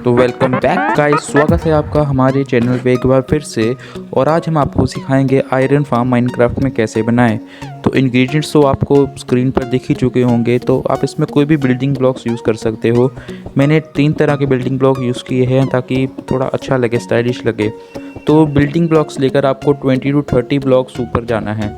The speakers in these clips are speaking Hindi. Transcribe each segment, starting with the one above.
तो वेलकम बैक गाइस, स्वागत है आपका हमारे चैनल पे एक बार फिर से। और आज हम आपको सिखाएंगे आयरन फार्म माइनक्राफ्ट में कैसे बनाएं। तो इंग्रेडिएंट्स तो आपको स्क्रीन पर दिख ही चुके होंगे, तो आप इसमें कोई भी बिल्डिंग ब्लॉक्स यूज़ कर सकते हो। मैंने 3 तरह के बिल्डिंग ब्लॉक यूज़ किए हैं ताकि थोड़ा अच्छा लगे, स्टाइलिश लगे। तो बिल्डिंग ब्लॉक्स लेकर आपको 20 to 30 ब्लॉक्स ऊपर जाना है।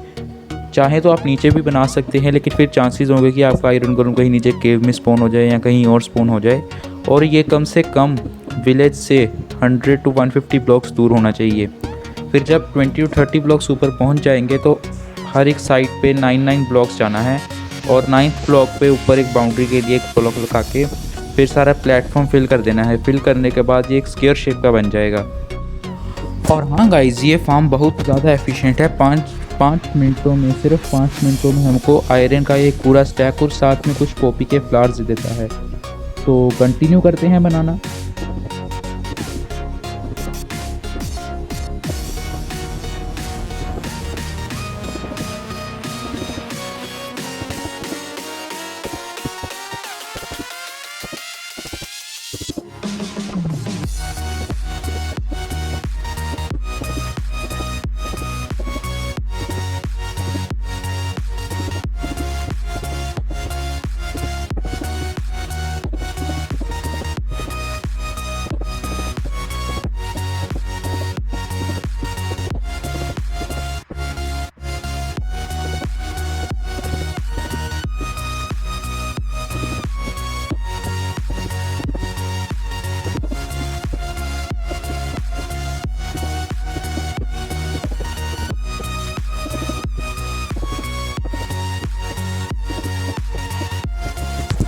चाहे तो आप नीचे भी बना सकते हैं, लेकिन फिर चांसेस होंगे कि आपका आयरन गोलम कहीं नीचे केव में स्पॉन हो जाए या कहीं और स्पॉन हो जाए। और ये कम से कम विलेज से 100 to 150 ब्लॉक्स दूर होना चाहिए। फिर जब 20 to 30 ब्लॉक्स ऊपर पहुंच जाएंगे तो हर एक साइड पे 9 ब्लॉक्स जाना है और 9th ब्लॉक पे ऊपर एक बाउंड्री के लिए एक ब्लॉक लगा के फिर सारा प्लेटफॉर्म फिल कर देना है। फिल करने के बाद ये एक स्क्वायर शेप का बन जाएगा। और हाँ गाइज, ये फार्म बहुत ज़्यादा एफिशिएंट है। 5 मिनटों में, सिर्फ 5 मिनटों में हमको आयरन का एक पूरा स्टैक और साथ में कुछ पॉपी के फ्लावर्स देता है। तो कंटिन्यू करते हैं बनाना।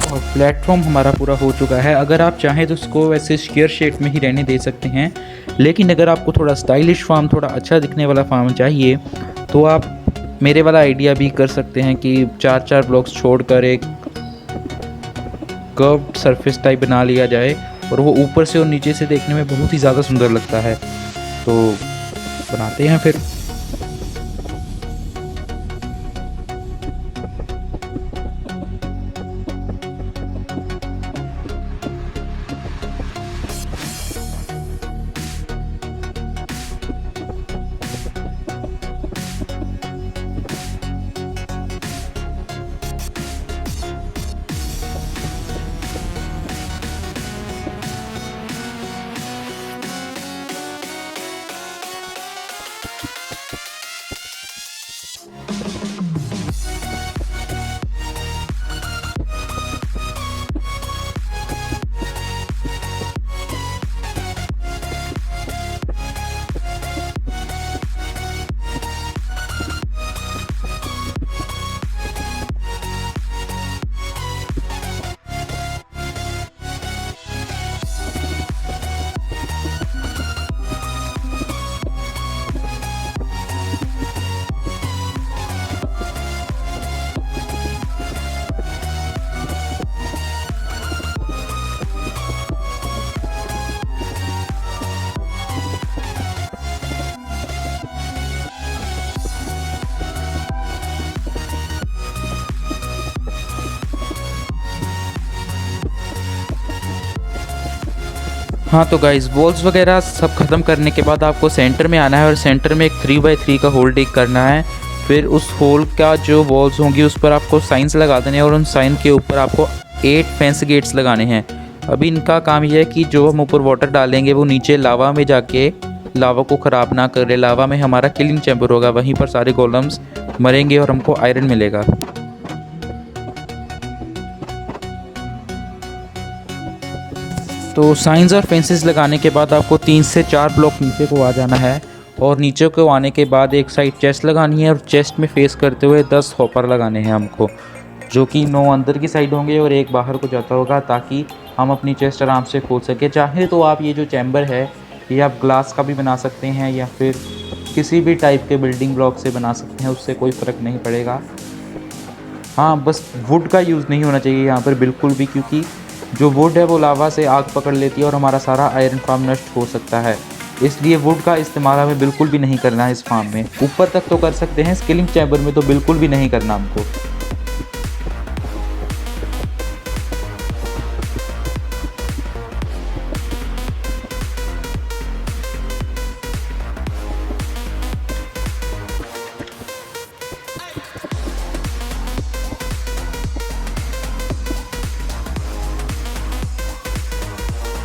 और प्लेटफॉर्म हमारा पूरा हो चुका है। अगर आप चाहें तो इसको वैसे स्क्वायर शेप में ही रहने दे सकते हैं, लेकिन अगर आपको थोड़ा स्टाइलिश फार्म, थोड़ा अच्छा दिखने वाला फार्म चाहिए तो आप मेरे वाला आइडिया भी कर सकते हैं कि 4 ब्लॉक्स छोड़कर एक कर्व्ड सरफेस टाइप बना लिया जाए और वो ऊपर से और नीचे से देखने में बहुत ही ज़्यादा सुंदर लगता है। तो बनाते हैं फिर। हाँ तो गाइस, वॉल्स वगैरह सब ख़त्म करने के बाद आपको सेंटर में आना है और सेंटर में एक 3x3 का होल डिग करना है। फिर उस होल का जो वॉल्स होंगी उस पर आपको साइंस लगा देने हैं और उन साइन के ऊपर आपको 8 फेंस गेट्स लगाने हैं। अभी इनका काम यह है कि जो हम ऊपर वाटर डालेंगे वो नीचे लावा में जाके लावा को ख़राब ना करे। लावा में हमारा किलिंग चैम्बर होगा, वहीं पर सारे गोलम्स मरेंगे और हमको आयरन मिलेगा। तो साइंस और फेंसेस लगाने के बाद आपको 3 से 4 ब्लॉक नीचे को आ जाना है और नीचे को आने के बाद एक साइड चेस्ट लगानी है और चेस्ट में फेस करते हुए 10 हॉपर लगाने हैं हमको, जो कि 9 अंदर की साइड होंगे और एक बाहर को जाता होगा, ताकि हम अपनी चेस्ट आराम से खोल सके। चाहे तो आप ये जो चैम्बर है ये आप ग्लास का भी बना सकते हैं या फिर किसी भी टाइप के बिल्डिंग ब्लॉक से बना सकते हैं, उससे कोई फ़र्क नहीं पड़ेगा। हाँ, बस वुड का यूज़ नहीं होना चाहिए यहाँ पर बिल्कुल भी, क्योंकि जो वुड है वो लावा से आग पकड़ लेती है और हमारा सारा आयरन फार्म नष्ट हो सकता है। इसलिए वुड का इस्तेमाल हमें बिल्कुल भी नहीं करना है इस फार्म में। ऊपर तक तो कर सकते हैं, स्किलिंग चैम्बर में तो बिल्कुल भी नहीं करना हमको।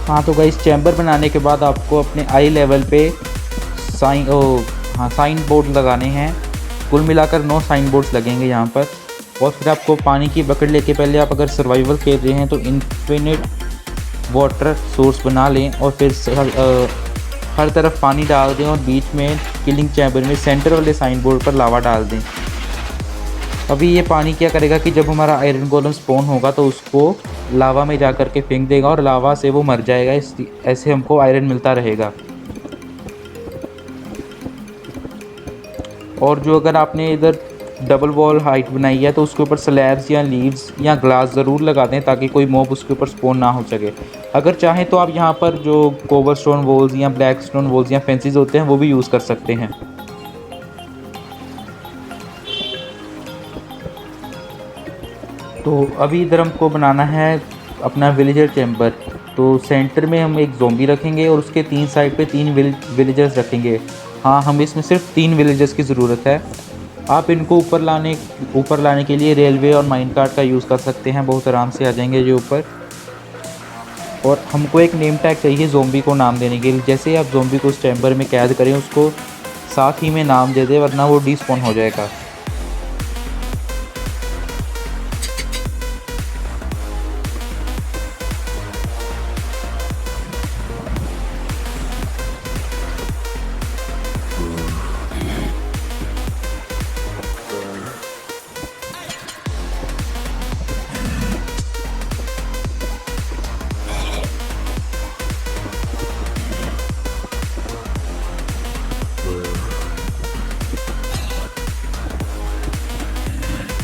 हाँ तो गाइस चैम्बर बनाने के बाद आपको अपने आई लेवल पे साइन बोर्ड लगाने हैं। कुल मिलाकर 9 साइन बोर्ड्स लगेंगे यहाँ पर। और फिर आपको पानी की बकेट लेके, पहले आप अगर सर्वाइवल खेल रहे हैं तो इन्फिनिट वाटर सोर्स बना लें और फिर हर तरफ पानी डाल दें और बीच में किलिंग चैम्बर में सेंटर वाले साइन बोर्ड पर लावा डाल दें। अभी ये पानी क्या करेगा कि जब हमारा आयरन गोलम स्पॉन होगा तो उसको लावा में जा कर के फेंक देगा और लावा से वो मर जाएगा। ऐसे हमको आयरन मिलता रहेगा। और जो अगर आपने इधर डबल वॉल हाइट बनाई है तो उसके ऊपर स्लैब्स या लीव्स या ग्लास ज़रूर लगा दें ताकि कोई मॉब उसके ऊपर स्पॉन ना हो सके। अगर चाहें तो आप यहाँ पर जो कोबर स्टोन वॉल्स या ब्लैक स्टोन वॉल्स या फेंसिस होते हैं वो भी यूज़ कर सकते हैं। तो अभी इधर हमको बनाना है अपना विलेजर चैम्बर। तो सेंटर में हम एक ज़ोंबी रखेंगे और उसके 3 साइड पे 3 विलेजर्स रखेंगे। हाँ, हमें इसमें सिर्फ 3 विलेजर्स की ज़रूरत है। आप इनको ऊपर लाने के लिए रेलवे और माइन कार्ट का यूज़ कर सकते हैं। बहुत आराम से आ जाएंगे ये ऊपर। और हमको एक नेम टैग चाहिए ज़ोंबी को नाम देने के लिए। जैसे ही आप ज़ोंबी को उस चैम्बर में कैद करें उसको साथ ही में नाम दे दें, वरना वो डिस्पॉन हो जाएगा।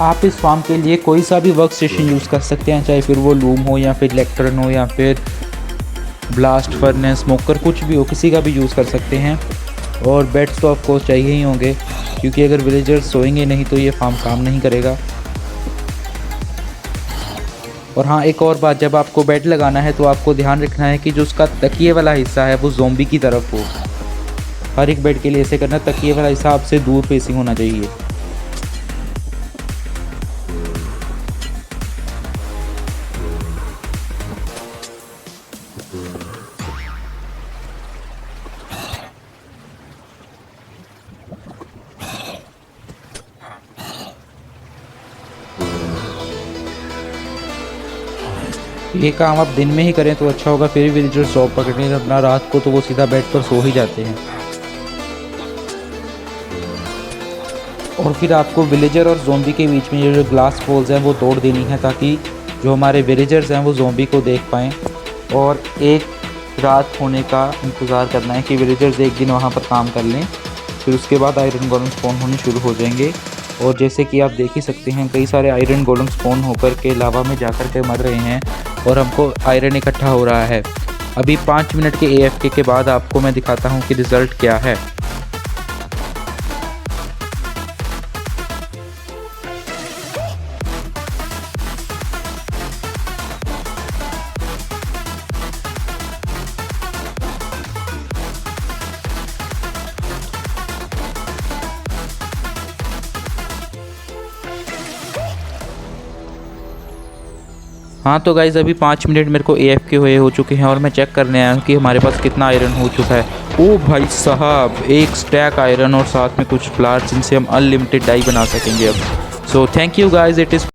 आप इस फार्म के लिए कोई सा भी वर्क स्टेशन यूज़ कर सकते हैं, चाहे फिर वो लूम हो या फिर इलेक्ट्रन हो या फिर ब्लास्ट फर्नेस स्मोकर, कुछ भी हो, किसी का भी यूज़ कर सकते हैं। और बेड्स तो ऑफ कोर्स चाहिए ही होंगे, क्योंकि अगर विलेजर्स सोएंगे नहीं तो ये फार्म काम नहीं करेगा। और हाँ, एक और बात, जब आपको बेड लगाना है तो आपको ध्यान रखना है कि जो उसका तकिए वाला हिस्सा है वो ज़ोंबी की तरफ हो। हर एक बेड के लिए ऐसे करना, तकिए वाला हिस्सा आपसे दूर फेसिंग होना चाहिए। ये काम आप दिन में ही करें तो अच्छा होगा, फिर विलेजर जॉब पकड़ने अपना रात को तो वो सीधा बेड पर सो ही जाते हैं। और फिर आपको विलेजर और ज़ोंबी के बीच में ये जो ग्लास वॉल्स हैं वो तोड़ देनी है, ताकि जो हमारे विलेजर्स हैं वो ज़ोंबी को देख पाएँ। और एक रात होने का इंतज़ार करना है कि विलेजर्स एक दिन वहाँ पर काम कर लें, फिर उसके बाद आयरन गोलम स्पॉन होने शुरू हो जाएंगे। और जैसे कि आप देख ही सकते हैं, कई सारे आयरन गोलम स्पॉन होकर के लावा में जाकर के मर रहे हैं और हमको आयरन इकट्ठा हो रहा है। अभी 5 मिनट के AFK के बाद आपको मैं दिखाता हूँ कि रिज़ल्ट क्या है। हाँ तो गाइज़ अभी 5 मिनट मेरे को AFK हुए हो चुके हैं और मैं चेक करने आया हूँ कि हमारे पास कितना आयरन हो चुका है। ओ भाई साहब, 1 स्टैक आयरन और साथ में कुछ फ्लावर्स जिनसे हम अनलिमिटेड डाई बना सकेंगे अब। So thank you guys, it is